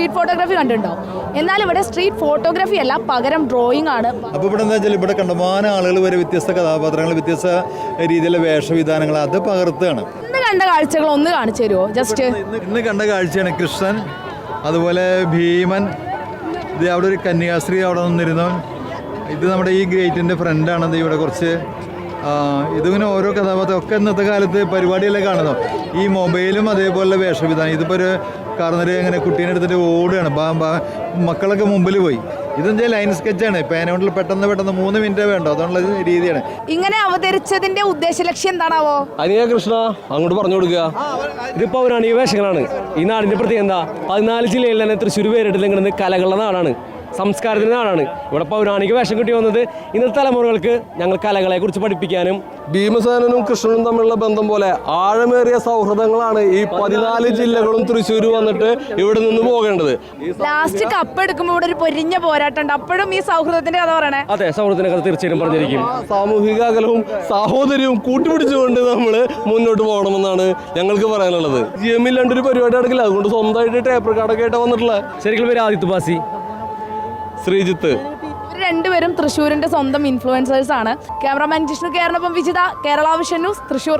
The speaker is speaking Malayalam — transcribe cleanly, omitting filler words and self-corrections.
സ്ട്രീറ്റ് ഫോട്ടോഗ്രാഫി കണ്ടിട്ടുണ്ടോ? എന്നാൽ ഇവിടെ സ്ട്രീറ്റ് ഫോട്ടോഗ്രാഫി അല്ല, പകരം ഡ്രോയിങ് ആണ്. അപ്പോൾ ഇവിടെ എന്താ വെച്ചാൽ ഇവിടെ കണ്ടമാനം ആളുകൾ വരെ വ്യത്യസ്ത കഥാപാത്രങ്ങൾ, വ്യത്യസ്ത രീതിയിലുള്ള വേഷവിധാനങ്ങൾ അത് പകർത്തുകയാണ്. ഇന്ന് കണ്ട കാഴ്ചകൾ ഒന്ന് കാണിച്ചു തരുമോ? ജസ്റ്റ് ഇന്ന് കണ്ട കാഴ്ചയാണ് കൃഷ്ണൻ, അതുപോലെ ഭീമൻ, ഇത് അവിടെ ഒരു കന്യാസ്ത്രീ അവിടെ നിന്നിരുന്നു. ഇത് നമ്മുടെ ഈ ഗേറ്റിൻ്റെ ഫ്രണ്ടാണ്. ഇവിടെ കുറച്ച് ഇതിങ്ങനെ ഓരോ കഥാപാത്രം ഒക്കെ ഇന്നത്തെ കാലത്ത് പരിപാടിയെല്ലാം കാണുന്നു. ഈ മൊബൈലും അതേപോലെ വേഷവിധാനം. ഇതിപ്പോൾ ഒരു കാർന്നൊരു ഇങ്ങനെ കുട്ടീനെ എടുത്തിട്ട് ഓടുകയാണ്. മക്കളൊക്കെ മുമ്പിൽ പോയി. ഇതെന്താ ലൈൻ സ്കെച്ചാണ്. പേനോണ്ടിൽ പെട്ടെന്ന് 3 മിനിറ്റ് വേണ്ടോ, അതുള്ള രീതിയാണ്. ഇങ്ങനെ അവതരിച്ചതിന്റെ ഉദ്ദേശ ലക്ഷ്യം എന്താണാവോ? അനിയ കൃഷ്ണ അങ്ങോട്ട് പറഞ്ഞു കൊടുക്കുക. ഇത് പൗരാണിക വേഷങ്ങളാണ്. ഈ നാടിന്റെ പ്രത്യേകത എന്താ? 14 ജില്ലയിൽ തന്നെ തൃശ്ശൂർ പേരിട്ടില്ലെങ്കിൽ കലകളുടെ നാടാണ്, സംസ്കാരത്തിൻ്റെ നാടാണ്. ഇവിടെ പൗരാണിക വേഷം കിട്ടി വന്നത് ഇന്നത്തെ തലമുറകൾക്ക് ഞങ്ങൾ കലകളെ കുറിച്ച് പഠിപ്പിക്കാനും. ഭീമസേനനും കൃഷ്ണനും തമ്മിലുള്ള ബന്ധം പോലെ ആഴമേറിയ സൗഹൃദങ്ങളാണ് ഈ 14 ജില്ലകളും തൃശ്ശൂർ വന്നിട്ട് ഇവിടെ നിന്ന് പോകേണ്ടത്. ലാസ്റ്റ് കപ്പ് എടുക്കുമ്പോൾ ഇവിടെ ഒരു പൊരിഞ്ഞ പോരാട്ടമുണ്ട്. അപ്പോഴും ഈ സൗഹൃദത്തിന്റെ കഥ പറയണേ? അതെ, സൗഹൃദത്തിന്റെ കഥ തീർച്ചയായും പറഞ്ഞിരിക്കും. സാമൂഹിക അകലവും സാഹോദര്യവും കൂട്ടിപ്പിടിച്ചുകൊണ്ട് നമ്മൾ മുന്നോട്ട് പോകണമെന്നാണ് ഞങ്ങൾക്ക് പറയാനുള്ളത്. ജിഎമ്മില്ലാണ്ടൊരു പരിപാടി നടക്കില്ല. അതുകൊണ്ട് സ്വന്തമായിട്ട് ടേപ്പ് റെക്കോർഡൊക്കെ ആയിട്ട് വന്നിട്ടുള്ള. ശരിക്കും പേര് ആദിത്യ ബാസി, ശ്രീജിത്ത്. രണ്ടുപേരും തൃശ്ശൂരിന്റെ സ്വന്തം ഇൻഫ്ലുവൻസേഴ്സ് ആണ്. ക്യാമറാമാൻ ജിഷ്ണു കേരളപ്പം വിജിത, കേരള വിഷൻ ന്യൂസ്, തൃശ്ശൂർ.